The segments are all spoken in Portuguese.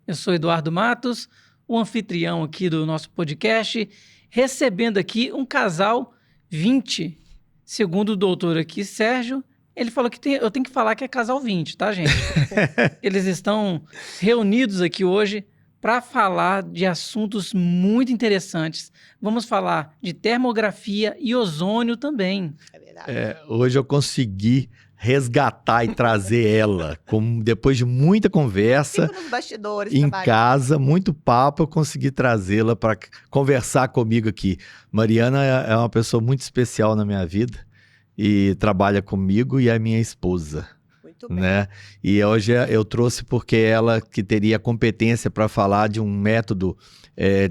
Eu sou Eduardo Matos, o anfitrião aqui do nosso podcast, recebendo aqui um casal 20. Segundo o doutor aqui, Sérgio, ele falou que eu tenho que falar que é casal 20, tá, gente? Eles estão reunidos aqui hoje para falar de assuntos muito interessantes. Vamos falar de termografia e ozônio também. É verdade. Hoje eu consegui resgatar e trazer ela, depois de muita conversa, Fico nos bastidores em trabalhando. casa, muito papo, eu consegui trazê-la para conversar comigo aqui. Mariana é uma pessoa muito especial na minha vida e trabalha comigo e é minha esposa. Muito bem. Né? E hoje eu trouxe porque ela que teria competência para falar de um método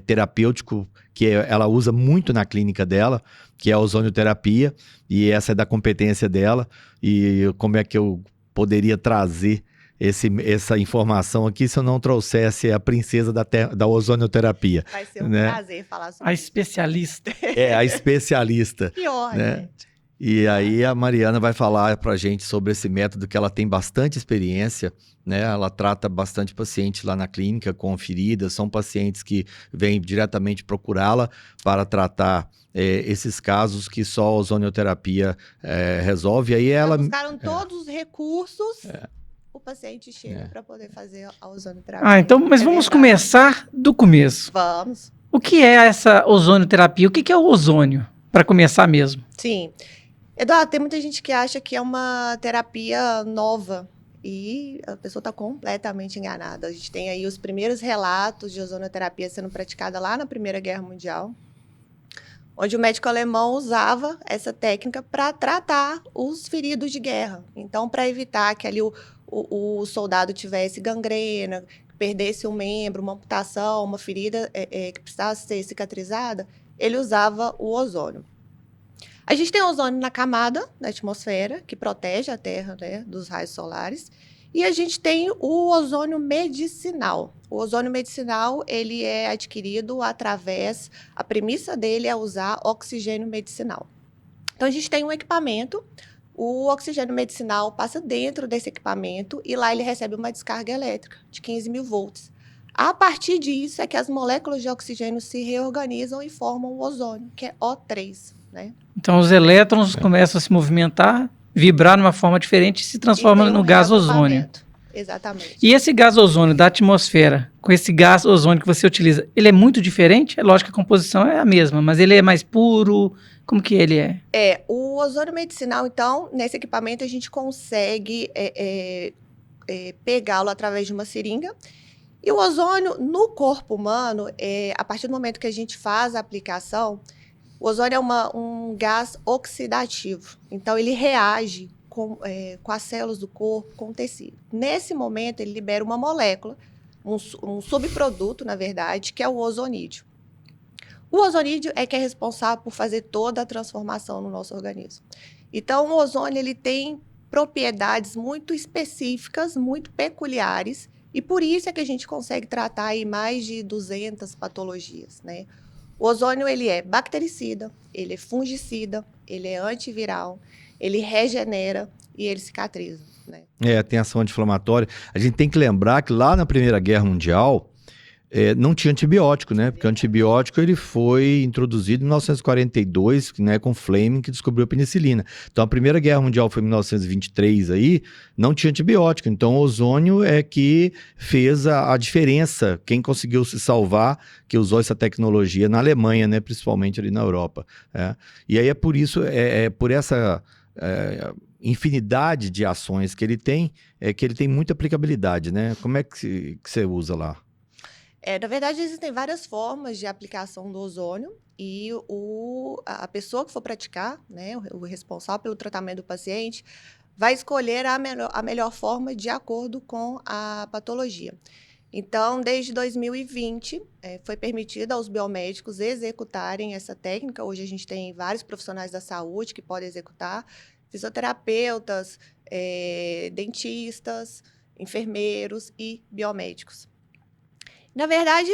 terapêutico que ela usa muito na clínica dela, que é a ozonioterapia, e essa é da competência dela, e como é que eu poderia trazer essa informação aqui se eu não trouxesse a princesa da ozonioterapia. Vai ser um né? prazer falar sobre A isso. especialista. A especialista. Que honra, né? gente. E aí a Mariana vai falar pra gente sobre esse método que ela tem bastante experiência, né? Ela trata bastante paciente lá na clínica com feridas, são pacientes que vêm diretamente procurá-la para tratar esses casos que só a ozonioterapia resolve. E aí ela... Buscaram todos os recursos, o paciente chega para poder fazer a ozonioterapia. Então, mas vamos começar do começo. Vamos. O que é essa ozonioterapia? O que é o ozônio? Para começar mesmo. Sim. Eduardo, tem muita gente que acha que é uma terapia nova e a pessoa está completamente enganada. A gente tem aí os primeiros relatos de ozonioterapia sendo praticada lá na Primeira Guerra Mundial, onde o médico alemão usava essa técnica para tratar os feridos de guerra. Então, para evitar que ali o soldado tivesse gangrena, perdesse um membro, uma amputação, uma ferida que precisasse ser cicatrizada, ele usava o ozônio. A gente tem ozônio na camada da atmosfera, que protege a Terra, né, dos raios solares. E a gente tem o ozônio medicinal. O ozônio medicinal, ele é adquirido através... A premissa dele é usar oxigênio medicinal. Então, a gente tem um equipamento, o oxigênio medicinal passa dentro desse equipamento e lá ele recebe uma descarga elétrica de 15.000 volts. A partir disso é que as moléculas de oxigênio se reorganizam e formam o ozônio, que é O3, né? Então, os elétrons começam a se movimentar, vibrar de uma forma diferente e se transformam no gás ozônio. Exatamente. E esse gás ozônio da atmosfera, com esse gás ozônio que você utiliza, ele é muito diferente? É lógico que a composição é a mesma, mas ele é mais puro? Como que ele é? O ozônio medicinal, então, nesse equipamento a gente consegue pegá-lo através de uma seringa. E o ozônio no corpo humano, a partir do momento que a gente faz a aplicação, o ozônio é um gás oxidativo. Então, ele reage com as células do corpo, com o tecido. Nesse momento, ele libera uma molécula, um subproduto, na verdade, que é o ozonídeo. O ozonídeo é que é responsável por fazer toda a transformação no nosso organismo. Então, o ozônio ele tem propriedades muito específicas, muito peculiares, e por isso é que a gente consegue tratar aí mais de 200 patologias, né? O ozônio, ele é bactericida, ele é fungicida, ele é antiviral, ele regenera e ele cicatriza, né? Tem ação anti-inflamatória. A gente tem que lembrar que lá na Primeira Guerra Mundial não tinha antibiótico, né? Porque o antibiótico ele foi introduzido em 1942, né, com Fleming, que descobriu a penicilina. Então, a Primeira Guerra Mundial foi em 1923, aí, não tinha antibiótico. Então, o ozônio é que fez a diferença. Quem conseguiu se salvar, que usou essa tecnologia na Alemanha, né, principalmente ali na Europa. E aí é por isso, por essa... infinidade de ações que ele tem muita aplicabilidade, né? Como é que você usa lá? Na verdade, existem várias formas de aplicação do ozônio e a pessoa que for praticar, né, o responsável pelo tratamento do paciente, vai escolher a melhor forma de acordo com a patologia. Então, desde 2020, foi permitido aos biomédicos executarem essa técnica. Hoje a gente tem vários profissionais da saúde que podem executar, fisioterapeutas, dentistas, enfermeiros e biomédicos. Na verdade,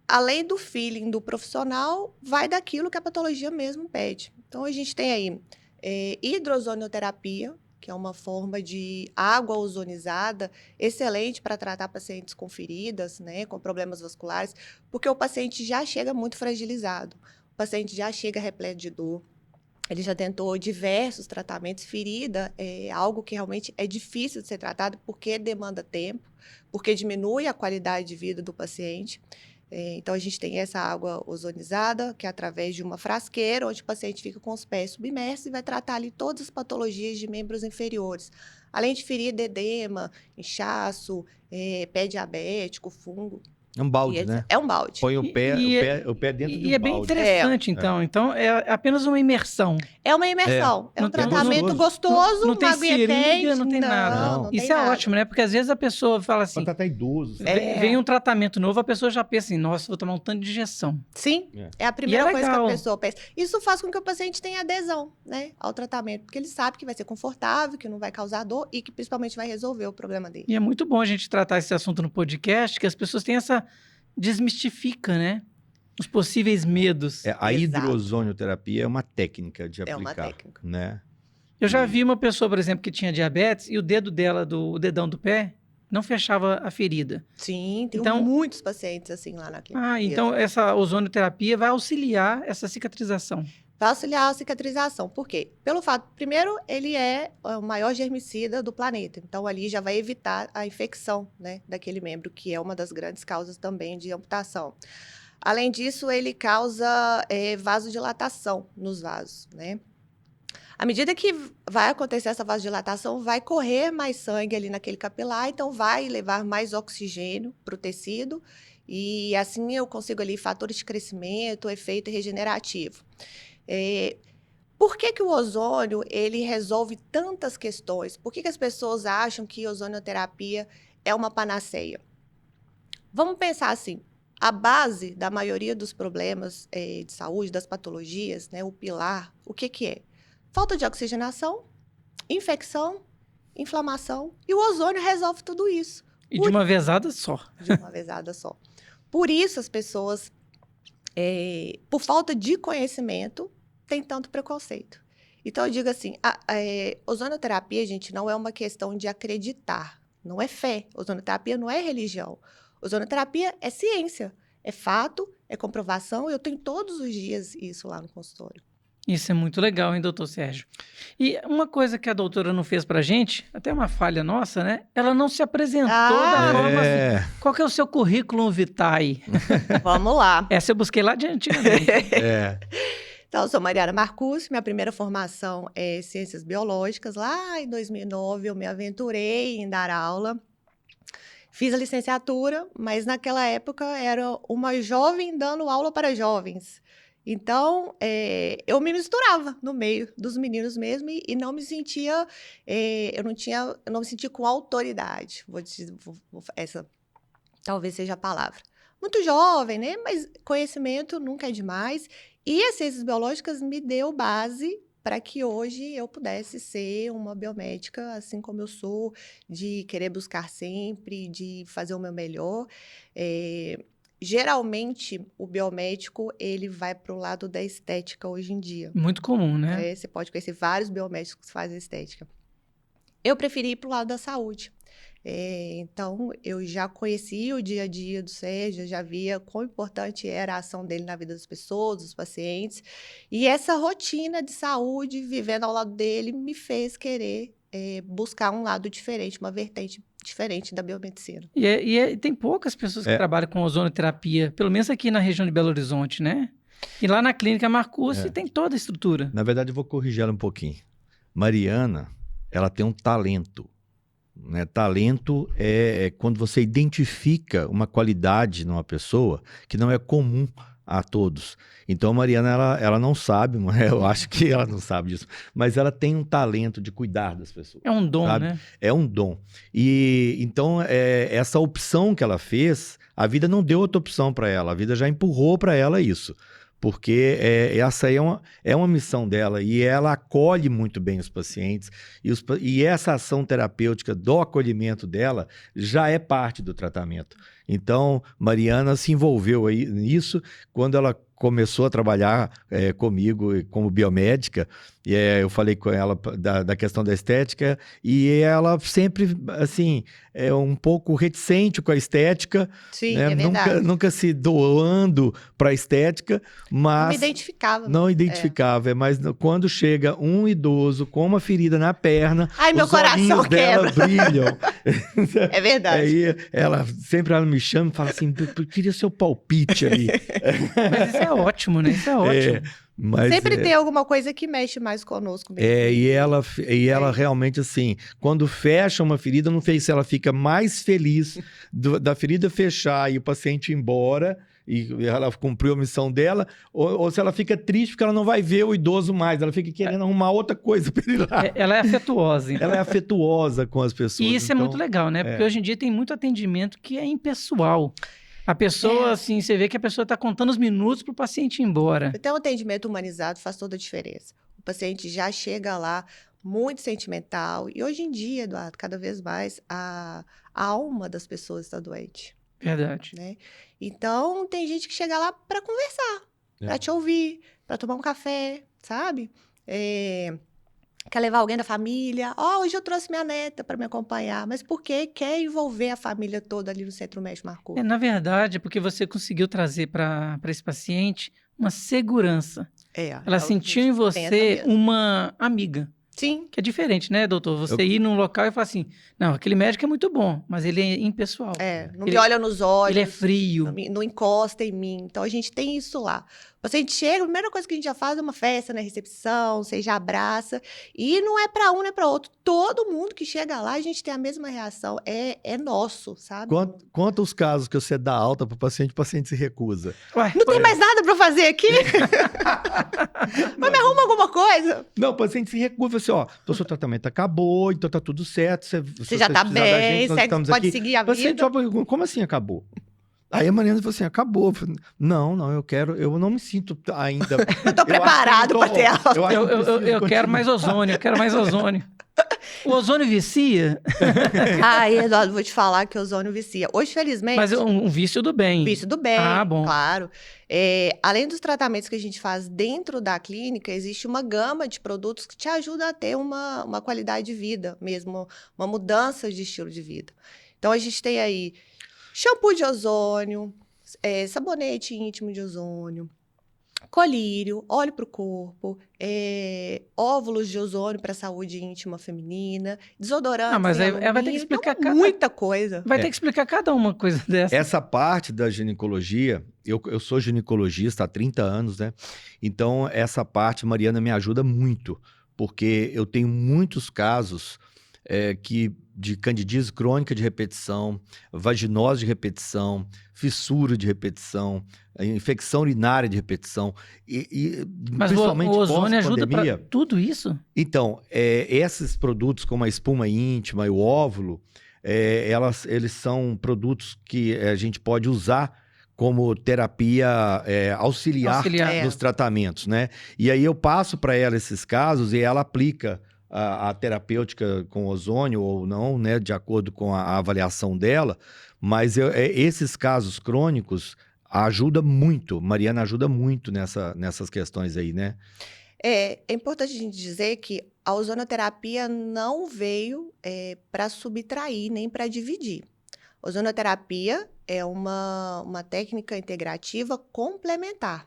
além do feeling do profissional, vai daquilo que a patologia mesmo pede. Então, a gente tem aí hidrozonioterapia, que é uma forma de água ozonizada, excelente para tratar pacientes com feridas, né, com problemas vasculares, porque o paciente já chega muito fragilizado, o paciente já chega repleto de dor, ele já tentou diversos tratamentos. Ferida é algo que realmente é difícil de ser tratado porque demanda tempo, porque diminui a qualidade de vida do paciente. Então, a gente tem essa água ozonizada, que é através de uma frasqueira, onde o paciente fica com os pés submersos e vai tratar ali todas as patologias de membros inferiores. Além de ferida, edema, inchaço, pé diabético, fungo. É um balde, né? É um balde. Põe o pé, E- o pé dentro do E é bem balde. interessante, então. Então, é apenas uma imersão. É uma imersão. É um Não tem- tratamento gostoso, Não tem uma aguinha seringa, quente. não tem nada. Não. Não Isso tem é nada. ótimo, né? Porque às vezes a pessoa fala assim, Pra tratar idosos. vem um tratamento novo, a pessoa já pensa assim, nossa, vou tomar um tanto de injeção. Sim, É. é a primeira coisa que legal. a pessoa pensa. Isso faz com que o paciente tenha adesão, né, ao tratamento, porque ele sabe que vai ser confortável, que não vai causar dor e que principalmente vai resolver o problema dele. E é muito bom a gente tratar esse assunto no podcast, que as pessoas têm essa... desmistifica, né? Os possíveis medos. A Exato. hidroozonioterapia é uma técnica de É aplicar. uma técnica. Né? Eu já vi uma pessoa, por exemplo, que tinha diabetes e o dedo dela, o dedão do pé, não fechava a ferida. Sim, tem Então- muitos pacientes assim lá na clínica. Então essa ozonioterapia vai auxiliar essa cicatrização. Vai auxiliar a cicatrização. Por quê? Pelo fato, primeiro, ele é o maior germicida do planeta. Então, ali já vai evitar a infecção, né, daquele membro, que é uma das grandes causas também de amputação. Além disso, ele causa vasodilatação nos vasos, né? À medida que vai acontecer essa vasodilatação, vai correr mais sangue ali naquele capilar, então vai levar mais oxigênio para o tecido, e assim eu consigo ali fatores de crescimento, efeito regenerativo. Por que o ozônio ele resolve tantas questões? Por que as pessoas acham que ozonioterapia é uma panaceia? Vamos pensar assim, a base da maioria dos problemas de saúde, das patologias, né, o pilar, o que é? Falta de oxigenação, infecção, inflamação, e o ozônio resolve tudo isso. E de uma vezada só. De uma vezada só. Por isso as pessoas, por falta de conhecimento, têm tanto preconceito. Então eu digo assim, a ozonioterapia, gente, não é uma questão de acreditar, não é fé. Ozonioterapia não é religião. Ozonioterapia é ciência, é fato, é comprovação. Eu tenho todos os dias isso lá no consultório. Isso é muito legal, hein, doutor Sérgio? E uma coisa que a doutora não fez pra gente, até uma falha nossa, né? Ela não se apresentou da forma assim. Qual que é o seu currículo vitae? Vamos lá. Essa eu busquei lá de antigamente. Então, eu sou Mariana Marcúcio, minha primeira formação é Ciências Biológicas. Lá em 2009 eu me aventurei em dar aula. Fiz a licenciatura, mas naquela época era uma jovem dando aula para jovens. Então, eu me misturava no meio dos meninos mesmo e não me sentia, eu não me sentia com autoridade. Essa talvez seja a palavra. Muito jovem, né? Mas conhecimento nunca é demais. E as ciências biológicas me deu base para que hoje eu pudesse ser uma biomédica, assim como eu sou, de querer buscar sempre, de fazer o meu melhor. Geralmente, o biomédico, ele vai para o lado da estética hoje em dia. Muito comum, né? Você pode conhecer vários biomédicos que fazem estética. Eu preferi ir para o lado da saúde. Então, eu já conhecia o dia a dia do Sérgio, já via quão importante era a ação dele na vida das pessoas, dos pacientes. E essa rotina de saúde, vivendo ao lado dele, me fez querer buscar um lado diferente, uma vertente diferente da biomedicina. E tem poucas pessoas que trabalham com ozonoterapia, pelo menos aqui na região de Belo Horizonte, né? E lá na clínica Marcúcio tem toda a estrutura. Na verdade, eu vou corrigir ela um pouquinho. Mariana, ela tem um talento. Né? Talento é quando você identifica uma qualidade numa pessoa que não é comum a todos. Então, a Mariana, ela não sabe, eu acho que ela não sabe disso, mas ela tem um talento de cuidar das pessoas. É um dom, sabe? né? É um dom. E então, essa opção que ela fez, a vida não deu outra opção para ela, a vida já empurrou para ela isso. Porque essa aí é uma missão dela e ela acolhe muito bem os pacientes e essa ação terapêutica do acolhimento dela já é parte do tratamento. Então, Mariana se envolveu aí nisso quando ela começou a trabalhar comigo como biomédica, e eu falei com ela da questão da estética, e ela sempre, assim, um pouco reticente com a estética, Sim, né? é verdade. Nunca se doando para a estética, mas... Não me identificava. Não identificava, mas quando chega um idoso com uma ferida na perna, Ai, meu os coração olhinhos dela brilham. É verdade. Aí ela me chama e fala assim, eu queria seu palpite ali. Mas isso é ótimo, né? Isso é ótimo. Mas, Sempre tem alguma coisa que mexe mais conosco mesmo. e ela realmente, assim, quando fecha uma ferida, não sei se ela fica mais feliz da ferida fechar e o paciente ir embora, e ela cumpriu a missão dela, ou se ela fica triste porque ela não vai ver o idoso mais, ela fica querendo arrumar outra coisa para ele lá. Ela é afetuosa. Então. Ela é afetuosa com as pessoas. E isso é muito legal, né? Porque hoje em dia tem muito atendimento que é impessoal. A pessoa, assim, você vê que a pessoa está contando os minutos para o paciente ir embora. Então, o atendimento humanizado faz toda a diferença. O paciente já chega lá muito sentimental. E hoje em dia, Eduardo, cada vez mais, a alma das pessoas está doente. Verdade. Né? Então, tem gente que chega lá para conversar, para te ouvir, para tomar um café, sabe? Quer levar alguém da família. Hoje eu trouxe minha neta para me acompanhar. Mas por quê? Quer envolver a família toda ali no Centro Médico Marcou. Na verdade, é porque você conseguiu trazer para esse paciente uma segurança. Ela sentiu em você uma amiga. Sim. Que é diferente, né, doutor? Você ir num local e falar assim, não, aquele médico é muito bom, mas ele é impessoal. Não me olha nos olhos. Ele é frio. Não encosta em mim. Então, a gente tem isso lá. O paciente chega, a primeira coisa que a gente já faz é uma festa na recepção, você já abraça. E não é para um, não é para outro. Todo mundo que chega lá, a gente tem a mesma reação. É nosso, sabe? Conta os casos que você dá alta para o paciente se recusa. Ué, não tem mais nada para fazer aqui? Mas me arruma alguma coisa? Não, o paciente se recusa, assim, então seu tratamento acabou, então tá tudo certo. Você já tá bem, você pode aqui. seguir a Paciente, vida. como assim acabou? Aí a Mariana falou assim, acabou. Eu falei, não, eu não me sinto ainda... Eu tô preparado para ter alta. Eu quero mais ozônio, O ozônio vicia? Eduardo, vou te falar que o ozônio vicia. Hoje, felizmente... Mas um vício do bem. Vício do bem, bom. claro. Além dos tratamentos que a gente faz dentro da clínica, existe uma gama de produtos que te ajuda a ter uma qualidade de vida mesmo, uma mudança de estilo de vida. Então, a gente tem aí shampoo de ozônio, sabonete íntimo de ozônio, colírio, óleo para o corpo, óvulos de ozônio para a saúde íntima feminina, desodorante. Mas aí vai ter que explicar muita coisa. Vai ter que explicar cada uma coisa dessa. Essa parte da ginecologia, eu sou ginecologista há 30 anos, né? Então, essa parte, Mariana, me ajuda muito, porque eu tenho muitos casos de candidíase crônica de repetição, vaginose de repetição, fissura de repetição, infecção urinária de repetição. Mas principalmente o ozônio ajuda para tudo isso? Então, esses produtos como a espuma íntima e o óvulo, eles são produtos que a gente pode usar como terapia auxiliar nos tratamentos, né? E aí eu passo para ela esses casos e ela aplica a terapêutica com ozônio ou não, né, de acordo com a avaliação dela, mas esses casos crônicos ajuda muito, Mariana ajuda muito nessas questões aí, né? É importante a gente dizer que a ozonoterapia não veio para subtrair nem para dividir. Ozonoterapia é uma técnica integrativa complementar.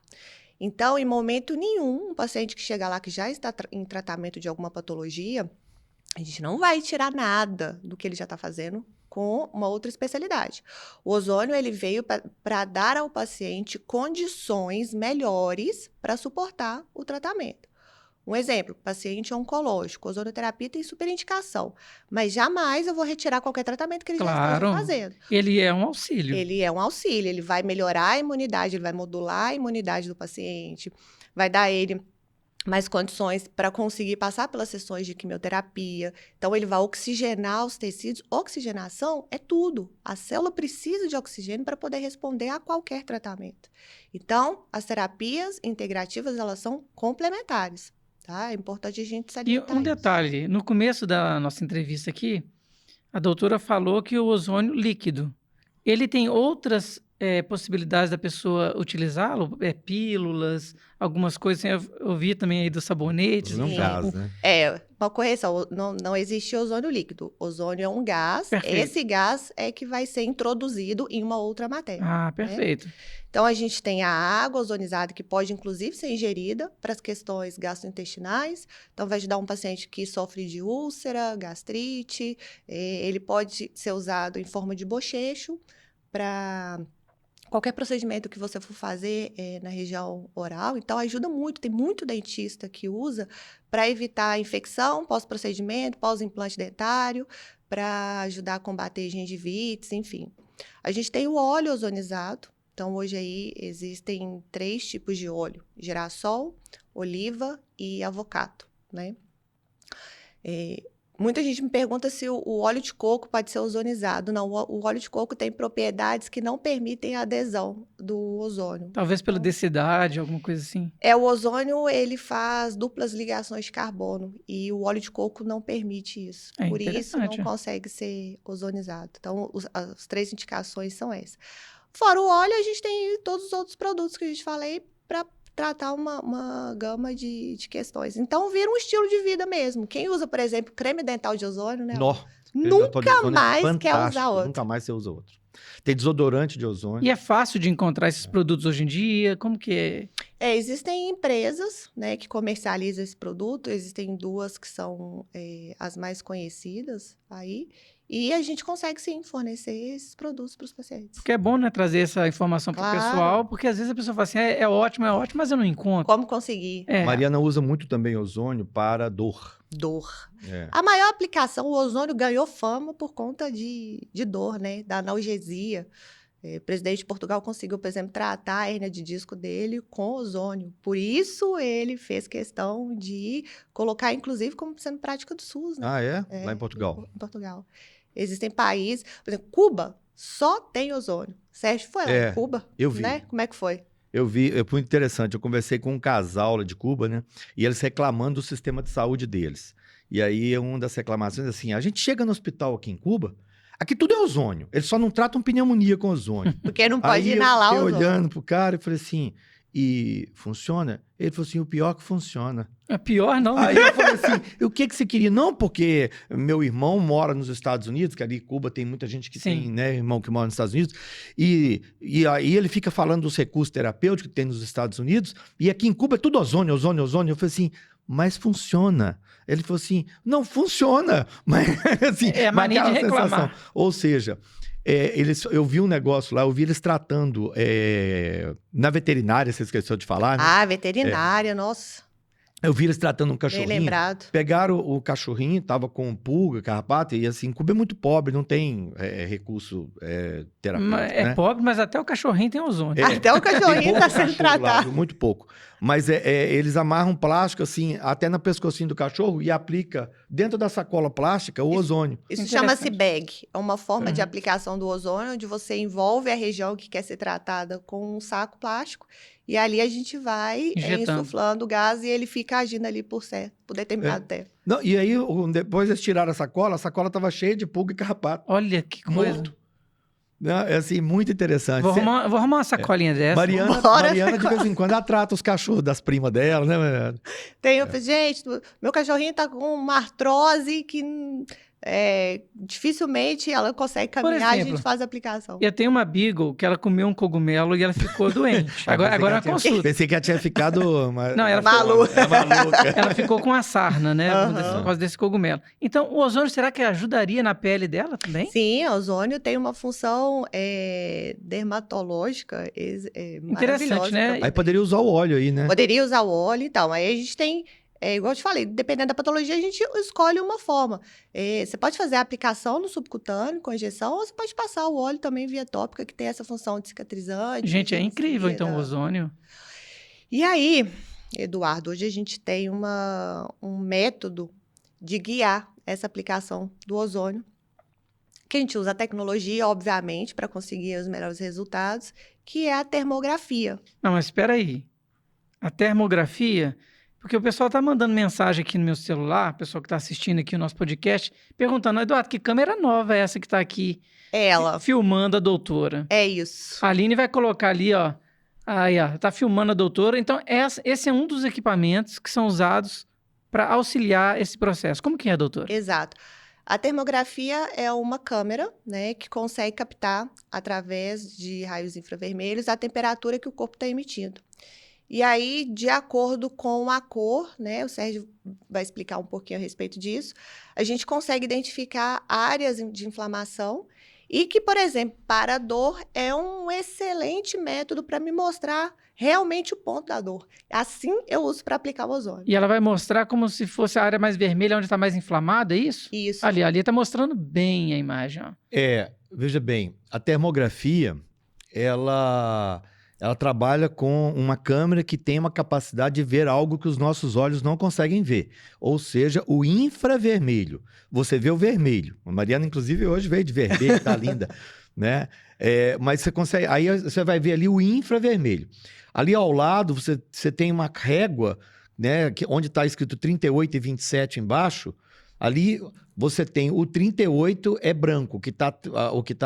Então, em momento nenhum, um paciente que chega lá que já está em tratamento de alguma patologia, a gente não vai tirar nada do que ele já está fazendo com uma outra especialidade. O ozônio ele veio para dar ao paciente condições melhores para suportar o tratamento. Um exemplo, paciente oncológico, ozonoterapia tem superindicação, mas jamais eu vou retirar qualquer tratamento que ele já esteja fazendo. Ele é um auxílio. Ele é um auxílio, ele vai melhorar a imunidade, ele vai modular a imunidade do paciente, vai dar a ele mais condições para conseguir passar pelas sessões de quimioterapia. Então, ele vai oxigenar os tecidos. Oxigenação é tudo. A célula precisa de oxigênio para poder responder a qualquer tratamento. Então, as terapias integrativas, elas são complementares. Tá? É importante a gente salientar E um detalhe, no começo da nossa entrevista aqui, a doutora falou que o ozônio líquido, ele tem outras possibilidades da pessoa utilizá-lo? Pílulas, algumas coisas assim, eu vi também aí dos sabonetes. Não Sim. gás, né? Uma correção, não existe ozônio líquido. Ozônio é um gás, Perfeito. esse gás é que vai ser introduzido em uma outra matéria. Ah, perfeito. Então, a gente tem a água ozonizada, que pode, inclusive, ser ingerida para as questões gastrointestinais. Então, vai ajudar um paciente que sofre de úlcera, gastrite. Ele pode ser usado em forma de bochecho para qualquer procedimento que você for fazer na região oral. Então, ajuda muito. Tem muito dentista que usa para evitar infecção pós-procedimento, pós-implante dentário, para ajudar a combater gengivites, enfim. A gente tem o óleo ozonizado. Então, hoje aí existem 3 tipos de óleo: girassol, oliva e avocado, né? Muita gente me pergunta se o óleo de coco pode ser ozonizado. Não, o óleo de coco tem propriedades que não permitem a adesão do ozônio. Talvez pela densidade, alguma coisa assim. O ozônio, ele faz duplas ligações de carbono e o óleo de coco não permite isso. É Por isso, não interessante. consegue ser ozonizado. Então, as 3 indicações são essas. Fora o óleo, a gente tem todos os outros produtos que a gente falei para tratar uma gama de questões. Então, vira um estilo de vida mesmo. Quem usa, por exemplo, creme dental de ozônio, né? Nó. Nunca mais quer Fantástico, usar outro. Nunca mais você usa outro. Tem desodorante de ozônio. E é fácil de encontrar esses produtos hoje em dia? Como que é? Existem empresas, né, que comercializam esse produto. Existem 2 que são as mais conhecidas aí. E a gente consegue, sim, fornecer esses produtos para os pacientes. Porque é bom, né, trazer essa informação para o Claro. pessoal, porque às vezes a pessoa fala assim, é ótimo, mas eu não encontro. Como conseguir É, Mariana usa muito também ozônio para dor. dor? É. A maior aplicação, o ozônio ganhou fama por conta de dor, né? Da analgesia. O presidente de Portugal conseguiu, por exemplo, tratar a hérnia de disco dele com ozônio. Por isso, ele fez questão de colocar, inclusive, como sendo prática do SUS, né? Ah, é? Lá em Portugal. Em Portugal. Existem países, por exemplo, Cuba só tem ozônio. Sérgio foi lá em Cuba, eu vi. né? Como é que foi? Eu vi, é muito interessante. Eu conversei com um casal lá de Cuba, né? E eles reclamando do sistema de saúde deles. E aí, uma das reclamações é assim: a gente chega no hospital aqui em Cuba, aqui tudo é ozônio. Eles só não tratam pneumonia com ozônio. Porque não pode Aí inalar eu o fiquei ozônio. olhando pro cara e falei assim: e funciona? Ele falou assim: o pior é que funciona. é pior não. Aí eu falei assim: e o que você queria? Não, porque meu irmão mora nos Estados Unidos, que ali em Cuba tem muita gente que Sim. tem, né, irmão que mora nos Estados Unidos, e aí ele fica falando dos recursos terapêuticos que tem nos Estados Unidos, e aqui em Cuba é tudo ozônio, ozônio, ozônio. Eu falei assim: mas funciona. Ele falou assim: não funciona, mas assim, É a mania de aquela reclamar. Ou seja, eu vi um negócio lá, eu vi eles tratando na veterinária, você esqueceu de falar, né? Ah, veterinária, nossa, Eu vi eles tratando um bem cachorrinho. lembrado. Pegaram o cachorrinho, tava com pulga, carrapato, e assim, Cuba é muito pobre, não tem recurso terapêutico, É né? pobre, mas até o cachorrinho tem ozônio. Até o Tem cachorrinho pouco está sendo cachorro lá, tratado. muito pouco. Mas eles amarram plástico, assim, até no pescocinho do cachorro e aplica dentro da sacola plástica o ozônio. Isso Interessante. chama-se bag. É uma forma de Uhum. aplicação do ozônio, onde você envolve a região que quer ser tratada com um saco plástico. E ali a gente vai Injetando. insuflando o gás e ele fica agindo ali por determinado tempo. Não, e aí, depois eles tiraram a sacola estava cheia de pulga e carrapato. Olha que coisa. Morto. Né? É assim, muito interessante. Vou arrumar uma sacolinha dessa. Mariana, Bora, Mariana de vez em quando, ela trata os cachorros das primas dela, né, Mariana? Eu falei, gente, meu cachorrinho tá com uma artrose que dificilmente ela consegue caminhar, a exemplo, gente faz a aplicação. Eu tenho uma Beagle que ela comeu um cogumelo e ela ficou doente. Agora é uma consulta. Pensei que ela tinha ficado... Não, ela Maluca. maluca. Ela ficou com a sarna, né? Aham. Por causa desse cogumelo. Então, o ozônio, será que ajudaria na pele dela também? Sim, o ozônio tem uma função dermatológica Interessante, maravilhosa. né? Aí poderia usar o óleo aí, né? Poderia usar o óleo, então. Aí a gente tem, igual eu te falei, dependendo da patologia, a gente escolhe uma forma. Você pode fazer a aplicação no subcutâneo, com injeção, ou você pode passar o óleo também via tópica, que tem essa função de cicatrizante. Gente, é incrível, então, o da- ozônio. E aí, Eduardo, hoje a gente tem um método de guiar essa aplicação do ozônio, que a gente usa a tecnologia, obviamente, para conseguir os melhores resultados, que é a termografia. Não, mas espera aí. A termografia, Porque o pessoal tá mandando mensagem aqui no meu celular, o pessoal que tá assistindo aqui o nosso podcast, perguntando, Eduardo, que câmera nova é essa que tá aqui Ela. filmando a doutora? É isso. A Aline vai colocar ali, ó. Aí, ó, tá filmando a doutora. Então, esse é um dos equipamentos que são usados para auxiliar esse processo. Como que é, doutora? Exato. A termografia é uma câmera, né, que consegue captar, através de raios infravermelhos, a temperatura que o corpo está emitindo. E aí, de acordo com a cor, né, o Sérgio vai explicar um pouquinho a respeito disso, a gente consegue identificar áreas de inflamação e que, por exemplo, para a dor, é um excelente método para me mostrar realmente o ponto da dor. Assim eu uso para aplicar o ozônio. E ela vai mostrar como se fosse a área mais vermelha, onde está mais inflamada, é isso? Isso. Ali tá mostrando bem a imagem, ó. Veja bem, a termografia, ela trabalha com uma câmera que tem uma capacidade de ver algo que os nossos olhos não conseguem ver, ou seja, o infravermelho. Você vê o vermelho. A Mariana, inclusive, hoje veio de vermelho, tá linda, né? Mas você consegue, aí você vai ver ali o infravermelho. Ali ao lado, você tem uma régua, né, onde está escrito 38 e 27 embaixo. Ali você tem o 38 é branco, o que tá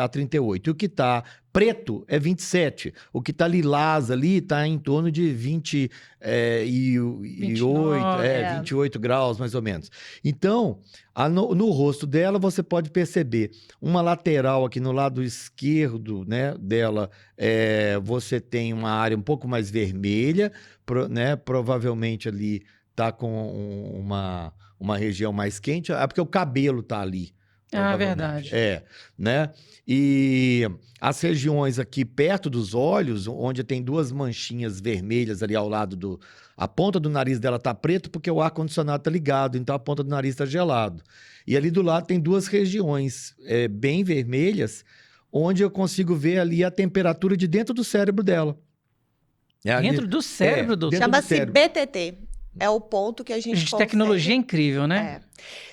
38. E o que está preto é 27. O que está lilás ali está em torno de 28 graus, mais ou menos. Então, no rosto dela, você pode perceber uma lateral aqui no lado esquerdo, né, dela, você tem uma área um pouco mais vermelha, né, provavelmente ali está com uma região mais quente, porque o cabelo tá ali. Verdade. Né? E as regiões aqui perto dos olhos, onde tem duas manchinhas vermelhas ali ao lado a ponta do nariz dela tá preto porque o ar-condicionado tá ligado, então a ponta do nariz tá gelado. E ali do lado tem duas regiões bem vermelhas, onde eu consigo ver ali a temperatura de dentro do cérebro dela. Dentro do cérebro, doutor? Chama-se BTT. É o ponto que a gente consegue... Tecnologia incrível, né?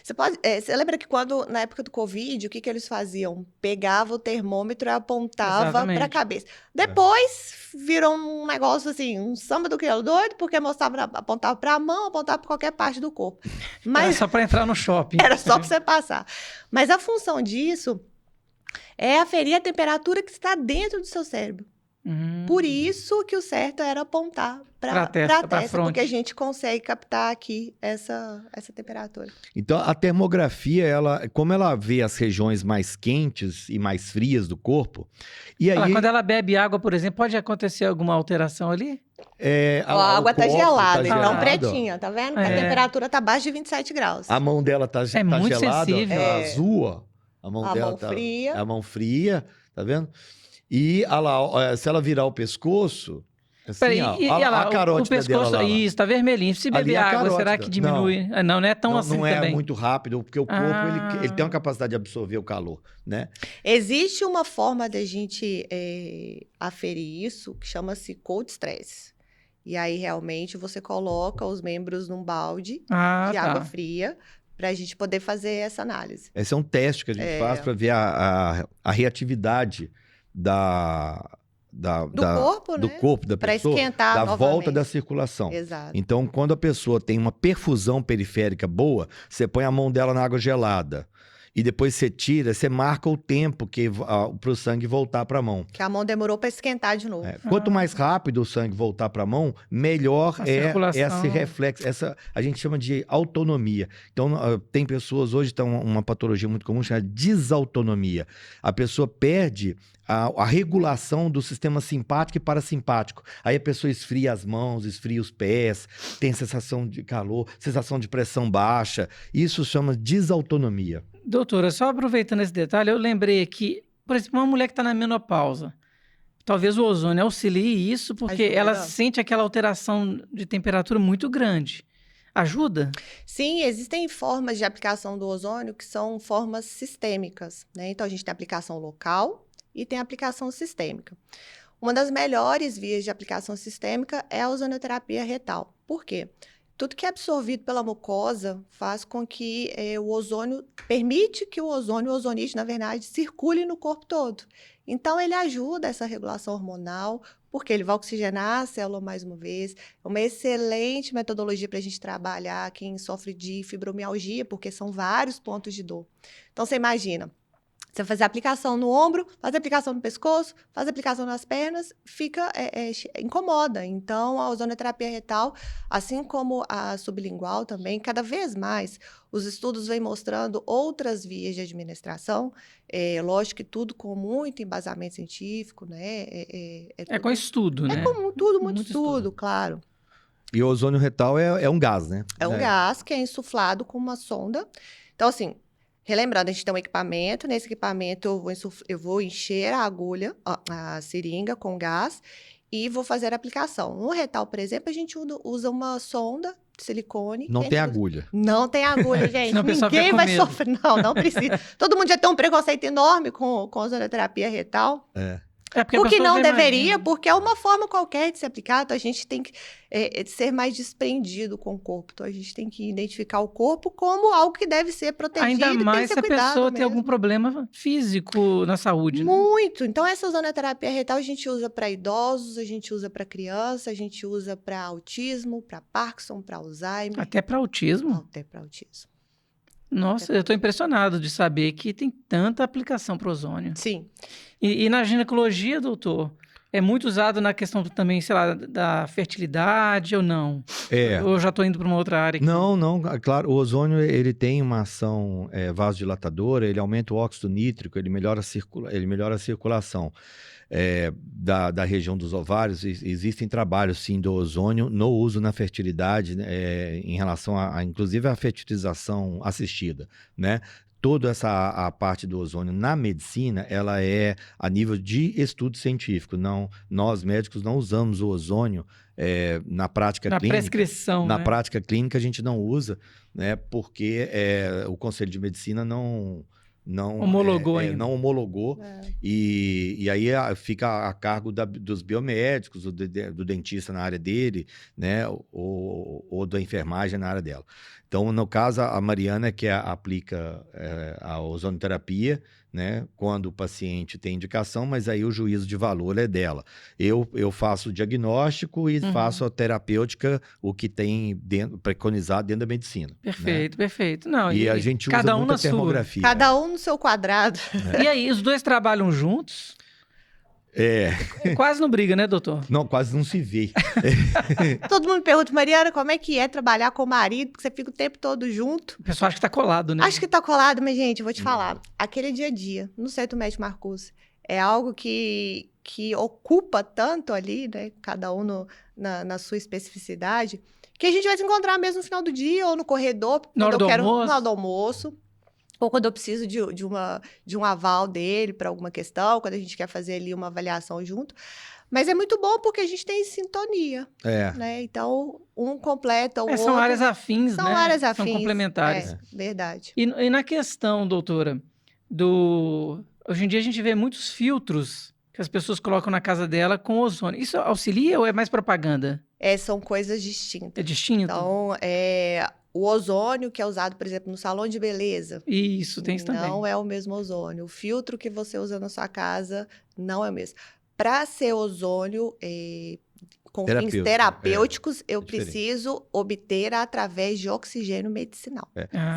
Você lembra que na época do Covid, o que eles faziam? Pegava o termômetro e apontava para a cabeça. Depois virou um negócio assim, um samba do crioulo doido, porque apontava para a mão, apontava para qualquer parte do corpo. Era só para entrar no shopping. Era só para você passar. Mas a função disso é aferir a temperatura que está dentro do seu cérebro. Por isso que o certo era apontar para a testa, porque a gente consegue captar aqui essa temperatura. Então, a termografia, como ela vê as regiões mais quentes e mais frias do corpo... E aí, quando ela bebe água, por exemplo, pode acontecer alguma alteração ali? A água está gelada, então gelado, pretinha, tá vendo? A temperatura está abaixo de 27 graus. A mão dela tá muito gelada, sensível. Tá azul, ó. A mão fria. A mão fria, tá vendo? E se ela virar o pescoço, assim, a carótida dela lá. Isso, tá vermelhinho. Se beber água, será que diminui? Não é tão assim também. Não é muito rápido, porque o corpo ele tem uma capacidade de absorver o calor, né? Existe uma forma da gente aferir isso, que chama-se cold stress. E aí, realmente, você coloca os membros num balde de água fria, para a gente poder fazer essa análise. Esse é um teste que a gente faz para ver a reatividade do corpo da pessoa, pra esquentar da novamente. volta da circulação. Exato. Então, quando a pessoa tem uma perfusão periférica boa, você põe a mão dela na água gelada e depois você tira, você marca o tempo para o sangue voltar para a mão. Que a mão demorou para esquentar de novo. Quanto mais rápido o sangue voltar para a mão, melhor esse reflexo. A gente chama de autonomia. Então, tem pessoas hoje, uma patologia muito comum chamada desautonomia. A pessoa perde a regulação do sistema simpático e parasimpático. Aí a pessoa esfria as mãos, esfria os pés, tem sensação de calor, sensação de pressão baixa. Isso chama desautonomia. Doutora, só aproveitando esse detalhe, eu lembrei aqui, por exemplo, uma mulher que está na menopausa, talvez o ozônio auxilie isso, porque ela sente aquela alteração de temperatura muito grande. Ajuda? Sim, existem formas de aplicação do ozônio que são formas sistêmicas, né? Então, a gente tem aplicação local e tem aplicação sistêmica. Uma das melhores vias de aplicação sistêmica é a ozonioterapia retal. Por quê? Tudo que é absorvido pela mucosa faz com que o ozônio, permite que o ozonite, na verdade, circule no corpo todo. Então, ele ajuda essa regulação hormonal, porque ele vai oxigenar a célula mais uma vez. É uma excelente metodologia para a gente trabalhar quem sofre de fibromialgia, porque são vários pontos de dor. Então, você imagina, você fazer aplicação no ombro, fazer aplicação no pescoço, fazer aplicação nas pernas, incomoda. Então, a ozonoterapia retal, assim como a sublingual também, cada vez mais, os estudos vêm mostrando outras vias de administração. Lógico que tudo com muito embasamento científico, né? Com estudo, né? É comum, tudo, muito Muito estudo, claro. E o ozônio retal é um gás, né? É um gás que é insuflado com uma sonda. Então, assim, relembrando, a gente tem um equipamento. Nesse equipamento, eu vou encher a agulha, a seringa com gás e vou fazer a aplicação. No retal, por exemplo, a gente usa uma sonda de silicone. Não tem agulha. Não tem agulha, gente. Senão o pessoal Ninguém fica com vai medo. sofrer. Não precisa. Todo mundo já tem um preconceito enorme com ozonoterapia retal. Porque a O que pessoa não já deveria, imagina. porque é uma forma qualquer de se aplicar. Então, a gente tem que ser mais desprendido com o corpo. Então, a gente tem que identificar o corpo como algo que deve ser protegido Ainda e tem mais que se ser a cuidado pessoa tem mesmo. algum problema físico na saúde, né? Muito. Então, essa ozonoterapia retal a gente usa para idosos, a gente usa para criança, a gente usa para autismo, para Parkinson, para Alzheimer. Até para autismo. Até para autismo. Nossa, eu estou impressionado de saber que tem tanta aplicação para ozônio. Sim. E na ginecologia, doutor, é muito usado na questão também, sei lá, da fertilidade ou não? Ou eu já estou indo para uma outra área aqui? Não, claro, o ozônio ele tem uma ação vasodilatadora, ele aumenta o óxido nítrico, ele melhora a circulação da região dos ovários. Existem trabalhos, sim, do ozônio no uso na fertilidade, né, em relação inclusive, à fertilização assistida, né? Toda a parte do ozônio na medicina, ela é a nível de estudo científico. Não, nós médicos não usamos o ozônio na prática clínica. Na prescrição, Na né? prática clínica a gente não usa, né? Porque o Conselho de Medicina não Homologou ainda. não homologou. E aí fica a cargo dos biomédicos, do dentista na área dele, né? Ou da enfermagem na área dela. Então, no caso, a Mariana que aplica a ozonoterapia, né? Quando o paciente tem indicação, mas aí o juízo de valor é dela. Eu faço o diagnóstico e faço a terapêutica, o que tem preconizado dentro da medicina. Perfeito, né? perfeito. Não, E a gente usa cada um muita na sua. termografia. Cada um no seu quadrado. E aí, os dois trabalham juntos? Quase não briga, né, doutor? Não, quase não se vê. Todo mundo pergunta, Mariana, como é que é trabalhar com o marido? Porque você fica o tempo todo junto. O pessoal acha que tá colado, né? Acho que tá colado, mas, gente, eu vou te falar. Aquele dia a dia, no Centro Médico Marcuse, é algo que ocupa tanto ali, né? Cada um na sua especificidade, que a gente vai se encontrar mesmo no final do dia ou no corredor. Na hora do almoço. Na hora do almoço. Ou quando eu preciso de um aval dele para alguma questão, quando a gente quer fazer ali uma avaliação junto. Mas é muito bom porque a gente tem sintonia, né? Então, um completa o outro. São áreas afins, né? São áreas afins. São complementares. Verdade. E na questão, doutora, hoje em dia a gente vê muitos filtros que as pessoas colocam na casa dela com ozônio. Isso auxilia ou é mais propaganda? São coisas distintas. É distinto? Então, o ozônio que é usado, por exemplo, no salão de beleza. Isso, tem isso também. Não é o mesmo ozônio. O filtro que você usa na sua casa não é o mesmo. Para ser ozônio com fins terapêuticos, eu preciso obter através de oxigênio medicinal.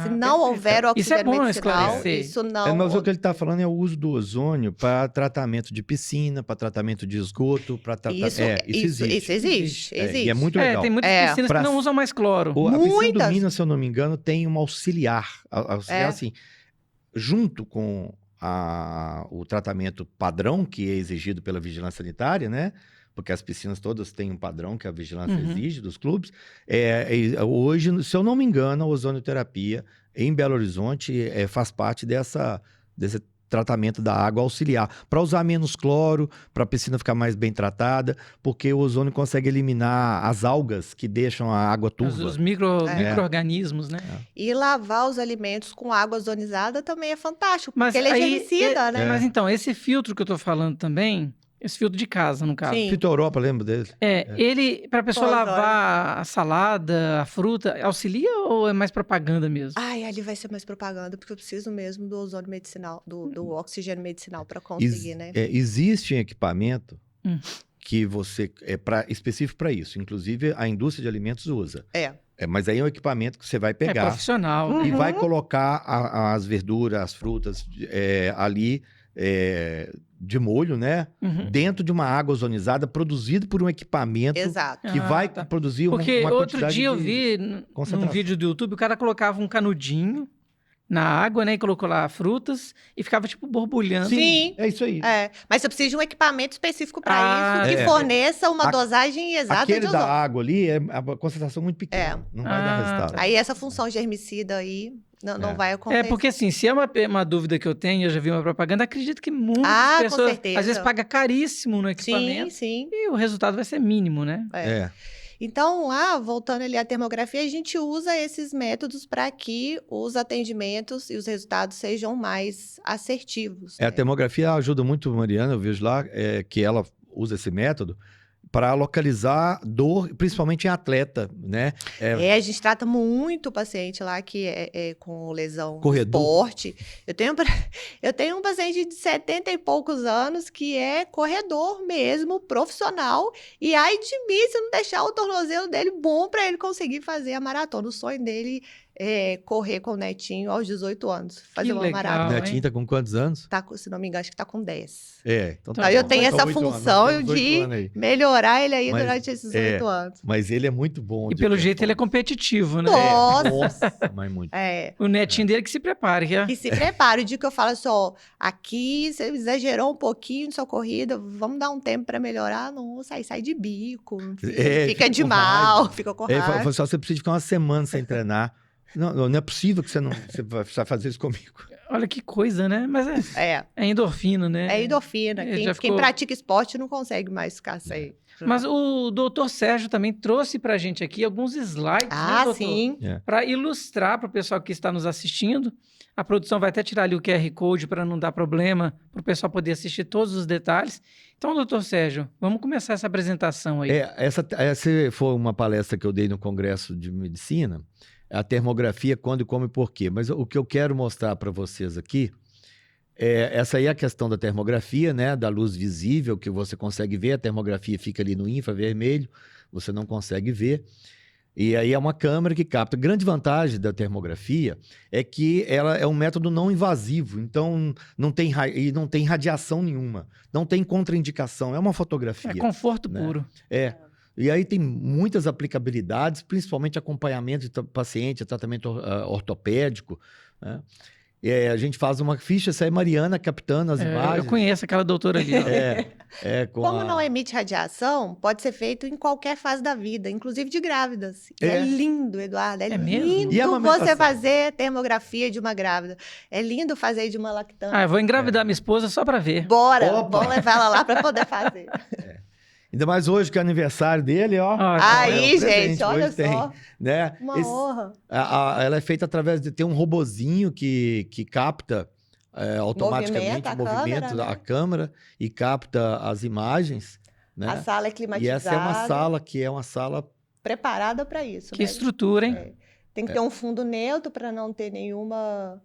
Se não houver oxigênio medicinal, isso não... Mas o que ele está falando é o uso do ozônio para tratamento de piscina, para tratamento de esgoto, para tratamento... Isso existe. E é muito legal. Tem muitas piscinas que não usam mais cloro. A piscina do Minas, se eu não me engano, tem uma auxiliar. Assim, junto com o tratamento padrão que é exigido pela vigilância sanitária, né? Porque as piscinas todas têm um padrão que a vigilância exige dos clubes. Hoje, se eu não me engano, a ozonioterapia em Belo Horizonte faz parte desse tratamento da água auxiliar, para usar menos cloro, para a piscina ficar mais bem tratada, porque o ozônio consegue eliminar as algas que deixam a água turva. Os micro-organismos, né? E lavar os alimentos com água ozonizada também é fantástico, porque ele é germicida, né? Mas então, esse filtro que eu tô falando também, esse filtro de casa, no caso. Sim. Fito Europa, lembra dele? Ele, para a pessoa lavar a salada, a fruta, auxilia ou é mais propaganda mesmo? Ali vai ser mais propaganda, porque eu preciso mesmo do ozônio medicinal, do oxigênio medicinal para conseguir, né? Existe um equipamento que você específico para isso. Inclusive, a indústria de alimentos usa. Mas aí é um equipamento que você vai É pegar profissional. e vai colocar as verduras, as frutas ali de molho, né? Uhum. Dentro de uma água ozonizada produzido por um equipamento Exato. que vai tá. produzir Porque uma outro quantidade dia eu de vi num concentração. vídeo do YouTube, o cara colocava um canudinho na água, né? E colocou lá frutas e ficava, tipo, borbulhando. Sim. É isso aí. Mas você precisa de um equipamento específico para isso, que é. forneça uma dosagem exata Aquele de da ozônio. água ali é a concentração muito pequena. Não vai dar resultado. Aí essa função germicida aí não vai acontecer. Porque assim, se é uma dúvida que eu tenho, eu já vi uma propaganda, acredito que muitas com pessoas, certeza. às vezes, pagam caríssimo no equipamento Sim. e o resultado vai ser mínimo, né? Então, lá, voltando ali à termografia, a gente usa esses métodos para que os atendimentos e os resultados sejam mais assertivos. A termografia ajuda muito, Mariana, eu vejo lá que ela usa esse método para localizar dor, principalmente em atleta, né? A gente trata muito o paciente lá que é com lesão Corredor. no esporte. Eu tenho um paciente de 70 e poucos anos que é corredor mesmo, profissional, e ai de mim se não deixar o tornozelo dele bom para ele conseguir fazer a maratona. O sonho dele é correr com o netinho aos 18 anos, fazer uma legal, maratona. O netinho tá com quantos anos? Se não me engano, acho que tá com 10. Então Então, eu bom. tenho Vai essa com 8 anos, função nós temos 8 de anos aí. melhorar ele aí Mas, durante esses 8 anos. Mas ele é muito bom. E de pelo jeito ele é performance. competitivo, né? Nossa! Mas muito. O netinho dele que se prepare. Que se prepare. O dia que eu falo assim, ó, aqui você exagerou um pouquinho na sua corrida, vamos dar um tempo para melhorar. Nossa, aí sai de bico, fica de com mal, raiva. fica com Ele raiva. falou assim, você precisa ficar uma semana sem treinar. Não é possível que você vai fazer isso comigo. Olha que coisa, né? Mas é endorfina, né? É endorfina. Ele Quem já ficou- pratica esporte não consegue mais ficar sem. Mas o doutor Sérgio também trouxe pra gente aqui alguns slides, né, doutor? Sim. Para ilustrar para o pessoal que está nos assistindo. A produção vai até tirar ali o QR Code para não dar problema, para o pessoal poder assistir todos os detalhes. Então, doutor Sérgio, vamos começar essa apresentação aí. Essa foi uma palestra que eu dei no Congresso de Medicina, a termografia, quando, como e porquê. Mas o que eu quero mostrar para vocês aqui, essa aí é a questão da termografia, né? Da luz visível, que você consegue ver, a termografia fica ali no infravermelho, você não consegue ver. E aí é uma câmera que capta. A grande vantagem da termografia é que ela é um método não invasivo, então não tem radiação nenhuma, não tem contraindicação, é uma fotografia. É conforto né? puro. E aí tem muitas aplicabilidades, principalmente acompanhamento de paciente, tratamento ortopédico, né? A gente faz uma ficha, essa é Mariana captando as imagens. Eu conheço aquela doutora ali. Ó. Como não emite radiação, pode ser feito em qualquer fase da vida, inclusive de grávidas. É lindo, Eduardo. É mesmo? lindo E a amamentação? você fazer termografia de uma grávida. É lindo fazer de uma lactante. Eu vou engravidar minha esposa só para ver. Bora, Opa! vamos levar ela lá para poder fazer. Ainda mais hoje, que é aniversário dele, ó. Aí, o presente, gente, olha hoje tem, só. né? Uma honra. Ela é feita através de ter um robozinho que capta automaticamente Movimenta a o movimento câmera, da né? câmera e capta as imagens, né? A sala é E climatizada. essa é uma sala preparada para isso. Que estrutura, hein? Tem que ter um fundo neutro para não ter nenhuma